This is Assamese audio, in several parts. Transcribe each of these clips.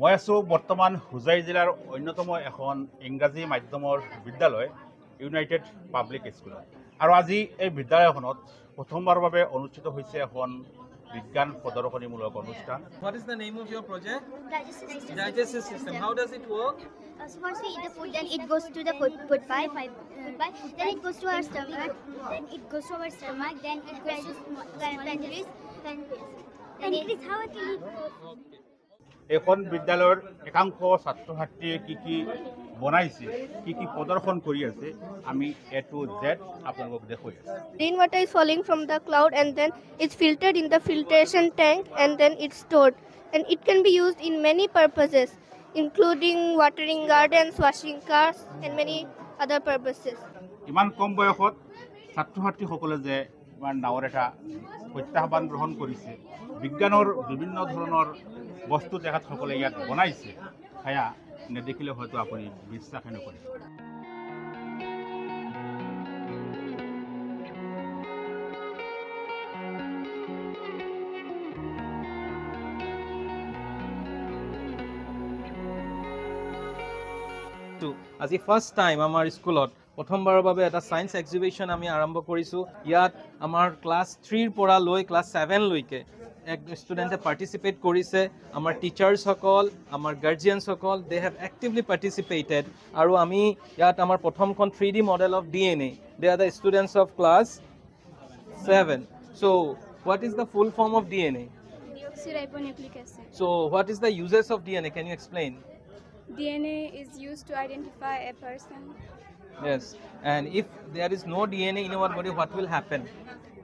মই আছোঁ বৰ্তমান হোজাই জিলাৰ অন্যতম এখন ইংৰাজী মাধ্যমৰ বিদ্যালয় ইউনাইটেড পাব্লিক স্কুলত আৰু আজি এই বিদ্যালয়খনত প্ৰথমবাৰৰ বাবে অনুষ্ঠিত হৈছে এখন বিজ্ঞান প্ৰদৰ্শনীমূলক অনুষ্ঠান। What is the name of your project? Digestive system. How does it work? So once we eat the food, then it goes to the food pipe, then it goes to our stomach, then it goes to our stomach, then it goes to pancreas, pancreas. How it will এখন বিদ্যালয়ৰ একাংশ ছাত্ৰ ছাত্ৰীয়ে কি বনাইছে কি প্ৰদৰ্শন কৰি আছে আমি A to Z আপোনালোকক দেখুৱাই আছোঁ। Rainwater is falling from the cloud and then it's filtered in the filtration tank and then it's stored, and it can be used in many purposes including watering gardens, washing cars and many other purposes. ইমান কম বয়সত ছাত্ৰ ছাত্ৰীসকলে যে ইমান ডাঙৰ এটা প্ৰত্যাহ্বান গ্ৰহণ কৰিছে, বিজ্ঞানৰ বিভিন্ন ধৰণৰ বস্তু তেখেতসকলে ইয়াত বনাইছে, সেয়া নেদেখিলে হয়তো আপুনি বিশ্বাসে নকৰিব। আজি ফাৰ্ষ্ট টাইম আমাৰ স্কুলত প্ৰথমবাৰৰ বাবে এটা সায়েন্স এক্সিবিশন আমি আৰম্ভ কৰিছোঁ। ইয়াত আমাৰ ক্লাছ 3 পৰা লৈ ক্লাছ 7 লৈকে এক ষ্টুডেণ্টে পাৰ্টিচিপেট কৰিছে। আমাৰ টিচাৰ্ছসকল, আমাৰ গাৰ্জিয়ানসকল, দে হেভ এক্টিভলি পাৰ্টিচিপেটেড। আৰু আমি ইয়াত আমাৰ প্ৰথমখন 3D model of DNA, they are the students of class 7. So what is the full form of DNA? Deoxyribonucleic acid. So what is the uses of DNA? Can you explain? DNA is used to identify a person. Yes, and if there is no DNA in our body, what will happen?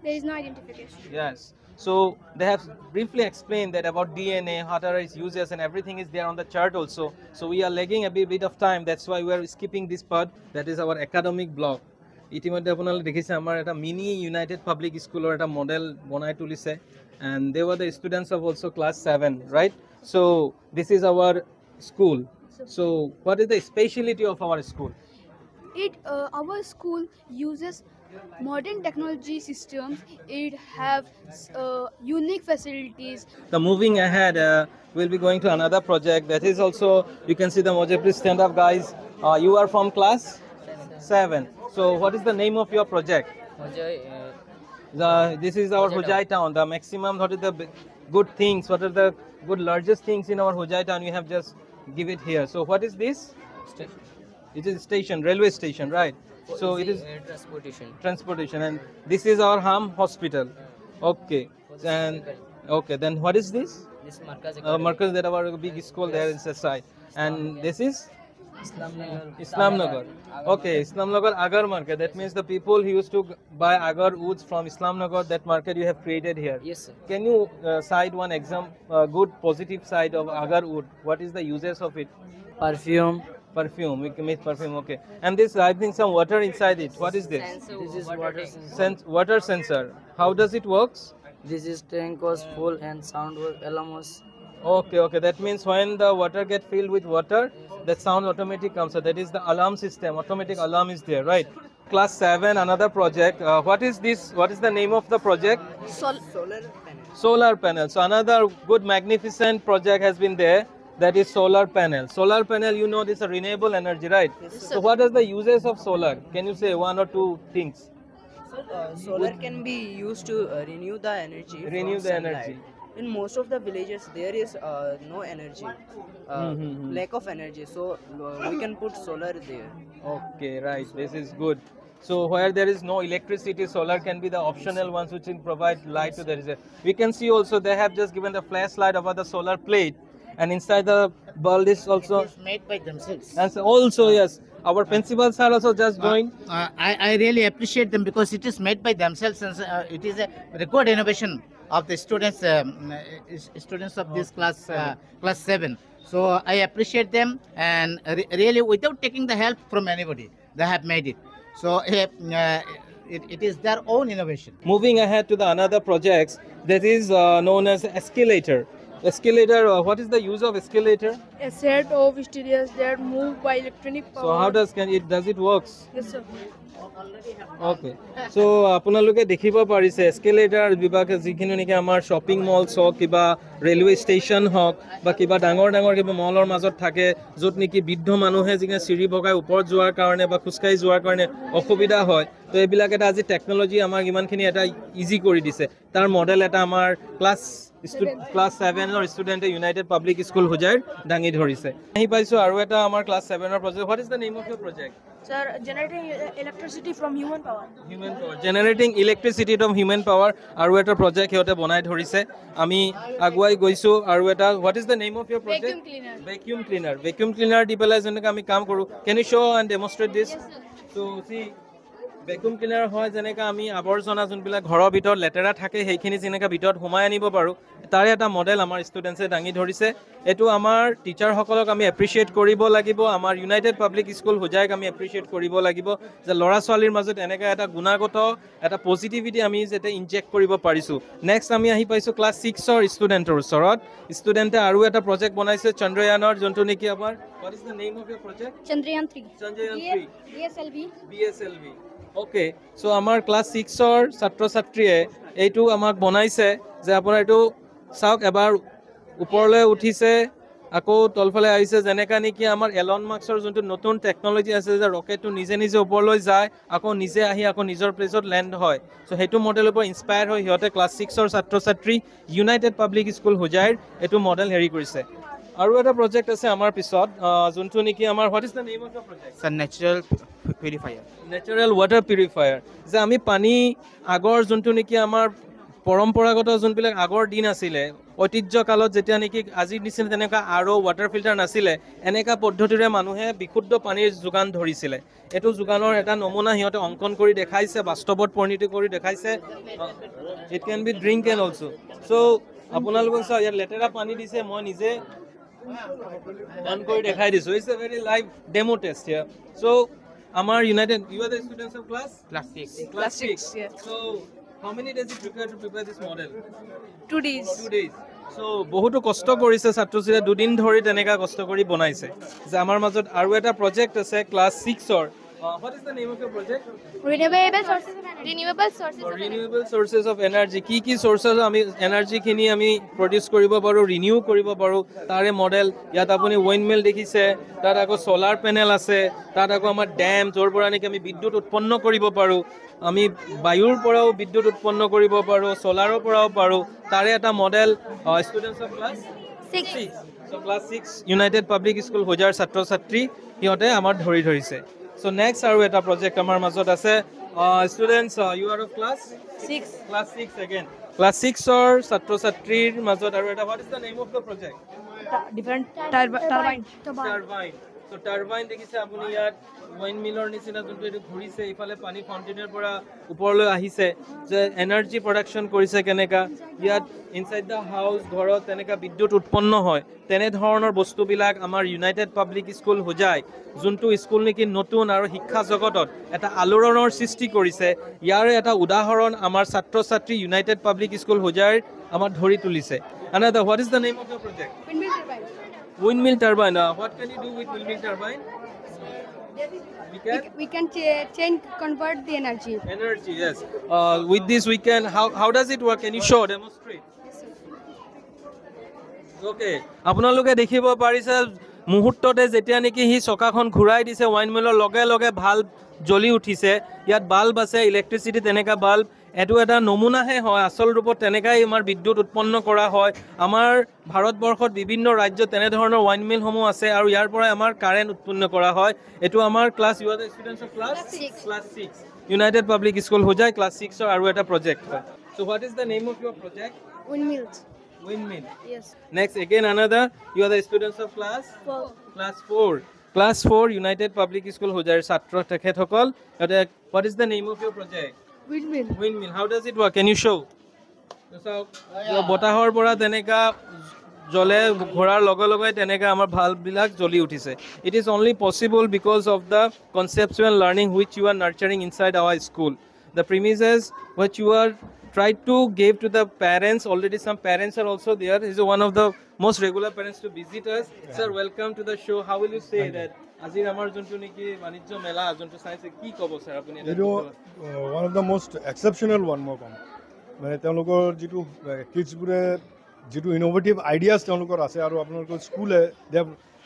There is no identification. Yes, so they have briefly explained that about DNA, what are its uses, and everything is there on the chart also. So we are lagging a bit of time, that's why we are skipping this part. That is our academic block. ইতিমধ্যে আপোনালোকে দেখিছে আমাৰ এটা মিনি ইউনাইটেড পাব্লিক স্কুলৰ এটা মডেল বনাই তুলিছে, and they were the students of also class 7, right? So this is our school. So what is the speciality of our school? Our school uses modern technology systems. It have unique facilities. The moving ahead, we'll be going to another project that is also, you can see the Mojay, please stand up guys. You are from class 7. So what is the name of your project? This is our Hojai town. The maximum, what is the good things, what are the good largest things in our Hojai town, you have just give it here. So what is this? It is station, railway station, right? So it is transportation, and this is our Ham hospital. Okay, and okay, then what is this? This Markaz Markaz, that our big school there is the side, and this is Islamnagar. Okay, Islamnagar Agar market. That means the people who used to buy agar woods from Islamnagar, that market you have created here. Yes, sir. Can you cite one good positive side of agar wood? What is the uses of it? Perfume. Perfume, we can make perfume, okay. And this, I think some water inside it. What is this? This is water sensor. Water sensor. How does it works? This is tank was full and sound was alarms. Okay. That means when the water get filled with water, that sound automatic comes. So that is the alarm system. Automatic alarm is there, right? Class 7, another project. What is this? What is the name of the project? Solar panel. So another good magnificent project has been there. That is solar panel. Solar panel, you know, this is a renewable energy, right? Yes, so what are the uses of solar? Can you say one or two things? Solar can be used to renew the energy. Renew from the sunlight. energy. In most of the villages, there is no energy, lack of energy. So we can put solar there. Okay, right. This is good. So where there is no electricity, solar can be the optional ones which will provide light to the reserve. We can see also they have just given the flashlight over the solar plate, and inside the bulb is also made by themselves. And so also yes, our principals are also just doing. I really appreciate them because it is made by themselves, and it is a good innovation of the students of this class 7. So I appreciate them, and really without taking the help from anybody, they have made it. So it is their own innovation. Moving ahead to the another projects, that is known as escalator. Escalator, what is the use of escalator? A set of stairs that move by electronic power. So how does it works? Yes, sir. Okay so' আপোনালোকে দেখিব পাৰিছে এস্কেলেটাৰ বিভাগে যিখিনি নেকি আমাৰ শ্বপিং মলছ হওক কিবা ৰেলৱে ষ্টেচন হওক বা কিবা ডাঙৰ ডাঙৰ কিবা মলৰ মাজত থাকে য'ত নেকি বৃদ্ধ মানুহে যিখিনি চিৰি বগাই ওপৰত যোৱাৰ কাৰণে বা খোজকাঢ়ি যোৱাৰ কাৰণে অসুবিধা হয় তো এইবিলাক এটা আজি টেকন'লজি আমাক ইমানখিনি এটা ইজি কৰি দিছে তাৰ মডেল এটা আমাৰ ক্লাছ 7ৰ ষ্টুডেণ্টে ইউনাইটেড পাব্লিক স্কুল হোজাইৰ দাঙি ধৰিছে আহি পাইছোঁ আৰু এটা আমাৰ ক্লাছ 7ৰ project what is the name of your project Sir, generating electricity from human power. Generating electricity from human power আৰু এটা প্ৰজেক্ট সিহঁতে বনাই ধৰিছে আমি আগুৱাই গৈছোঁ আৰু এটা what is the name of your project vacuum cleaner দি পেলাই যেনেকৈ আমি কাম কৰোঁ can you show' and demonstrate this so' see vacuum cleaner হয় যেনেকৈ আমি আৱৰ্জনা যোনবিলাক ঘৰৰ ভিতৰত লেতেৰা থাকে সেইখিনি যেনেকৈ ভিতৰত সোমাই আনিব পাৰোঁ তাৰে এটা মডেল আমাৰ ষ্টুডেণ্টছে দাঙি ধৰিছে এইটো আমাৰ টিচাৰসকলক আমি এপ্ৰিচিয়েট কৰিব লাগিব আমাৰ ইউনাইটেড পাব্লিক স্কুল হোজাইক আমি এপ্ৰিচিয়েট কৰিব লাগিব যে ল'ৰা ছোৱালীৰ মাজত এনেকৈ এটা গুণাগত এটা পজিটিভিটি আমি যাতে ইনজেক্ট কৰিব পাৰিছোঁ নেক্সট আমি আহি পাইছোঁ ক্লাছ 6ৰ ষ্টুডেণ্টৰ ওচৰত ষ্টুডেণ্টে আৰু এটা প্ৰজেক্ট বনাইছে চন্দ্ৰয়ানৰ যোনটো নেকি আমাৰ what is the name of your project Chandrayaan 3. Chandrayaan 3 BSLV. Okay so' আমাৰ ক্লাছ 6ৰ ছাত্ৰ ছাত্ৰীয়ে এইটো আমাক বনাইছে যে আপোনাৰ এইটো চাওক এবাৰ ওপৰলৈ উঠিছে আকৌ তলফালে আহিছে যেনেকৈ নেকি আমাৰ এলন মাস্কৰ যোনটো নতুন টেকন'লজি আছে যে ৰকেটটো নিজে নিজে ওপৰলৈ যায় আকৌ নিজে আহি আকৌ নিজৰ প্লেচত লেণ্ড হয় চ' সেইটো মডেলৰ পৰা ইনস্পায়াৰ হৈ সিহঁতে ক্লাছ 6ৰ ছাত্ৰ ছাত্ৰী ইউনাইটেড পাব্লিক স্কুল হোজাইৰ এইটো মডেল হেৰি কৰিছে আৰু এটা প্ৰজেক্ট আছে আমাৰ পিছত যোনটো নেকি আমাৰ what is the name of the project It's a natural purifier. Natural water purifier যে আমি পানী আগৰ যোনটো নেকি আমাৰ পৰম্পৰাগত যোনবিলাক আগৰ দিন আছিলে ঐতিহ্য কালত যেতিয়া নেকি আজিৰ নিচিনা তেনেকুৱা আৰু ৱাটাৰ ফিল্টাৰ নাছিলে এনেকুৱা পদ্ধতিৰে মানুহে বিশুদ্ধ পানীৰ যোগান ধৰিছিলে এইটো যোগানৰ এটা নমুনা সিহঁতে অংকন কৰি দেখাইছে বাস্তৱত পৰিণতি কৰি দেখাইছে it can be drink and also' so' আপোনালোকক চাওক ইয়াত লেতেৰা পানী দিছে মই নিজে অন কৰি দেখাই দিছোঁ it's a very live demo test here so' আমাৰ United you are the students of class Class 6. Class 6, yeah. So, how many days you prepare this model? 2 days. 2 days. So, বহুতো কষ্ট কৰিছে ছাত্ৰ ছাত্ৰীয়ে দুদিন ধৰি তেনেকা কষ্ট কৰি বনাইছে যে আমাৰ মাজত আৰু এটা প্ৰজেক্ট আছে class 6ৰ What is the name of your project? Renewable sources of energy. Renewable sources of energy. কি sources আমি এনাৰ্জি খিনি আমি প্ৰডিউস কৰিব পাৰো ৰিনিউ কৰিব পাৰো তাৰে মডেল ইয়াত আপুনি উইণ্ড মিল দেখিছে তাত আকৌ সোলাৰ পেনেল আছে তাত আকৌ আমাৰ ড্যাম যৰ পৰা নেকি আমি বিদ্যুৎ উৎপন্ন কৰিব পাৰো আমি বায়ুৰ পৰাও বিদ্যুৎ উৎপন্ন কৰিব পাৰো সোলাৰৰ পৰাও পাৰো তাৰে এটা model students of class 6 so class 6 United public school হোজাৰ ছাত্ৰ ছাত্ৰী সিহঁতে আমাৰ ধৰিছে So next আৰু এটা project আমাৰ মাজত আছে students you are of class 6 again class 6ৰ ছাত্ৰ ছাত্ৰীৰ মাজত আৰু এটা what is the name of the project Different turbine. So turbine দেখিছে আপুনি ইয়াত উইণ্ড মিলৰ নিচিনা যোনটো এইটো ঘূৰিছে ইফালে পানী ফাউণ্টেইনৰ পৰা ওপৰলৈ আহিছে যে এনাৰ্জি প্ৰডাকশ্যন কৰিছে কেনেকা ইয়াত ইনসাইড দ্য হাউচ ঘৰত তেনেকা বিদ্যুৎ উৎপন্ন হয় তেনে ধৰণৰ বস্তুবিলাক আমাৰ ইউনাইটেড পাব্লিক স্কুল হোজাই যোনটো স্কুল নেকি নতুন আৰু শিক্ষা জগতত এটা আলোড়নৰ সৃষ্টি কৰিছে ইয়াৰ এটা উদাহৰণ আমাৰ ছাত্ৰ ছাত্ৰী ইউনাইটেড পাব্লিক স্কুল হোজাইৰ আমাৰ ধৰি তুলিছে another what is the name of the project windmill turbine what can you do with windmill turbine We can convert the energy. Yes with this we can how does it work can you show demonstrate okay আপোনালোকে দেখিব পাৰিছে মুহূৰ্ততে যেতিয়া নেকি হি চকাখন ঘূৰাই দিছে ওয়াইন মিলৰ লগে লগে ভাল্ব জ্বলি উঠিছে ইয়াত বাল্ব আছে ইলেক্ট্ৰিচিটি তেনেকা বাল্ব এটো এটা নমুনাহে হয় আসল ৰূপত তেনেকাই আমাৰ বিদ্যুৎ উৎপন্ন কৰা হয় আমাৰ ভাৰতবৰ্ষত বিভিন্ন ৰাজ্যত তেনে ধৰণৰ ওয়াইন মিল সমূহ আছে আৰু ইয়াৰ পৰা আমাৰ কাৰেন্ট উৎপন্ন কৰা হয় এটো আমাৰ class you are the students of class 6 United public school Hojai class 6ৰ আৰু এটা প্ৰজেক্ট হয় so what is the name of your project windmill Yes. Next again another you are the students of class 4 United Public School Hojar ছাত্র তেখেতসকল what is the name of your project windmill how does it work can you show so বতাহৰ পৰা তেনেকা জ্বলে ঘোৰাৰ লগে লগে তেনেকা আমাৰ ভাল্ব বিলাক জ্বলি উঠিছে it is only possible because of the conceptual learning which you are nurturing inside our school the premises which you are tried to give to the parents. Already some parents are also there. He's one of the most regular parents to visit us. Sir, welcome to the show. How will you say that? Azir amar jontu niki banijjo mela jontu science ki kobo sir apuni eta এইটো one of the most exceptional one more কম মানে তেওঁলোকৰ যিটো কিডছবোৰে যিটো ইনোভেটিভ আইডিয়াছ তেওঁলোকৰ আছে আৰু আপোনালোকৰ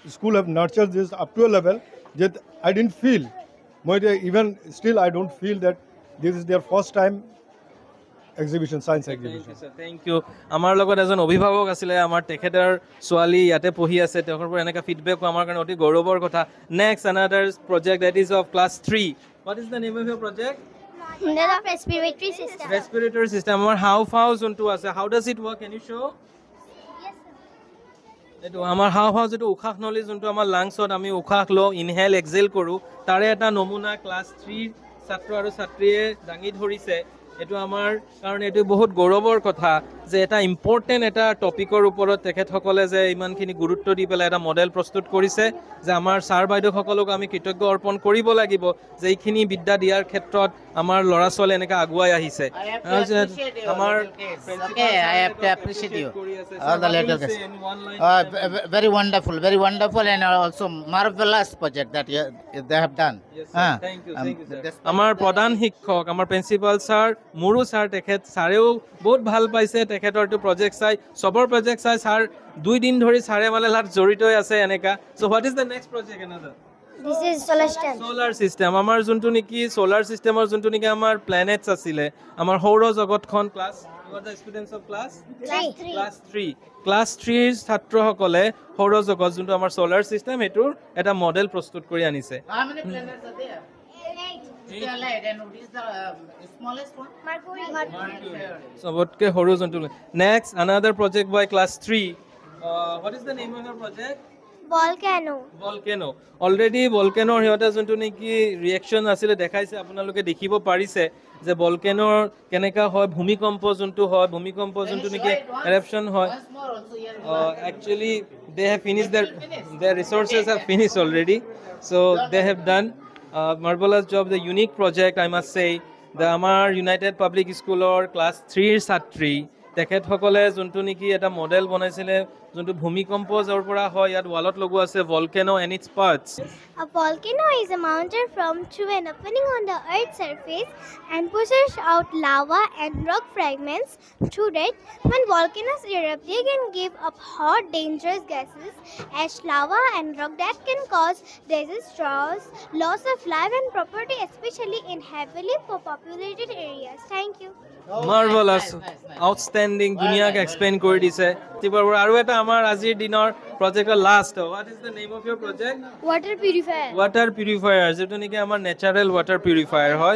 school have nurtured this up to a level যে আই ডিডণ্ট ফিল মই even still I don't feel that this is their first time exhibition science exhibition thank you আমাৰ লগত এজন অভিভাৱক আছিলে আমাৰ তেখেতৰ ছোৱালী ইয়াতে পঢ়ি আছে তেওঁৰ পৰা এনেকা ফিডবেক আমাৰ কাৰণে অতি গৌৰৱৰ কথা next another project that is of class 3 what is the name of your project That of respiratory system. respiratory system আমাৰ হাওঁফাওঁ যোনটো আছে how does it work can you show এইটো আমাৰ হাওঁফাওঁ যিটো উশাহ নলী যোনটো আমাৰ লাংছত আমি উশাহ লওঁ ইনহেল এক্সেল কৰোঁ তাৰে এটা নমুনা ক্লাছ 3 ছাত্ৰ আৰু ছাত্ৰীয়ে দাঙি ধৰিছে এইটো আমাৰ কাৰণ এইটো বহুত গৌৰৱৰ কথা যে এটা ইম্পৰ্টেণ্ট এটা টপিকৰ ওপৰত তেখেতসকলে যে ইমানখিনি গুৰুত্ব দি পেলাই এটা মডেল প্ৰস্তুত কৰিছে যে আমাৰ ছাৰ বাইদেউসকলক আমি কৃতজ্ঞ অৰ্পণ কৰিব লাগিব যে এইখিনি বিদ্যা দিয়াৰ ক্ষেত্ৰত আমাৰ ল'ৰা ছোৱালী এনেকৈ আগুৱাই আহিছে আমাৰ I have to appreciate you. All the little guys. Very wonderful and also marvelous project that they have done. Thank you, sir. আমাৰ প্ৰধান শিক্ষক আমাৰ প্ৰিন্সিপাল ছাৰ মোৰো ছাৰ তেখেত ছাৰেও বহুত ভাল পাইছে তেখেতৰ এইটো প্ৰজেক্ট চাই চবৰ প্ৰজেক্ট চাই ছাৰ 2 দিন ধৰি ছাৰে মানে লাট জড়িত হৈ আছে এনেকা so' what is the next project another This is solar system. Solar system আমাৰ যোনটো নেকি সোলাৰ চিষ্টেমৰ যোনটো নেকি আমাৰ প্লেনেটছ আছিলে আমাৰ সৌৰ জগতখন class the students of class 3 class 3 ছাত্ৰসকলে সৌৰ জগত যোনটো আমাৰ সোলাৰ চিষ্টেম এটোৰ এটা মডেল প্ৰস্তুত কৰি আনিছে How many planets are there? 8. And what is the smallest one? Mercury. সবতকে সৰু যোনটো next another project by class 3 what is the name of your project volcano already volcano হিয়তে যোনটো নেকি ৰিএকচন আছিলে দেখাইছে আপোনালোকে দেখিব পাৰিছে যে volcano কেনেকা হয় ভূমিকম্প যোনটো নেকি eruption হয় actually they have finished their resources have finished already so they have done marvelous job the unique project I must say the আমাৰ United Public Schoolৰ class 3 ছাত্ৰী তেখেতসকলে যোনটো নেকি এটা মডেল বনাইছিলে যোনটো ভূমিকম্প যৰ পৰা হয় ইয়াত ৱালত লগোৱা আছে volcano and its parts A volcano is a mountain formed through an opening on the Earth's surface and pushes out lava and rock fragments. Through that, when volcanoes erupt, they can give up hot, dangerous gases, ash, lava, and rock that can cause disasters, loss of life and property, especially in heavily populated areas. Thank you. marvelous outstanding ধুনীয়াকৈ এক্সপ্লেইন কৰি দিছে তিবাৰ আৰু এটা আমাৰ আজিৰ দিনৰ প্ৰজেক্টৰ last what is the name of your project Water purifier. water purifier যেটো নেকি আমাৰ natural water purifier হয়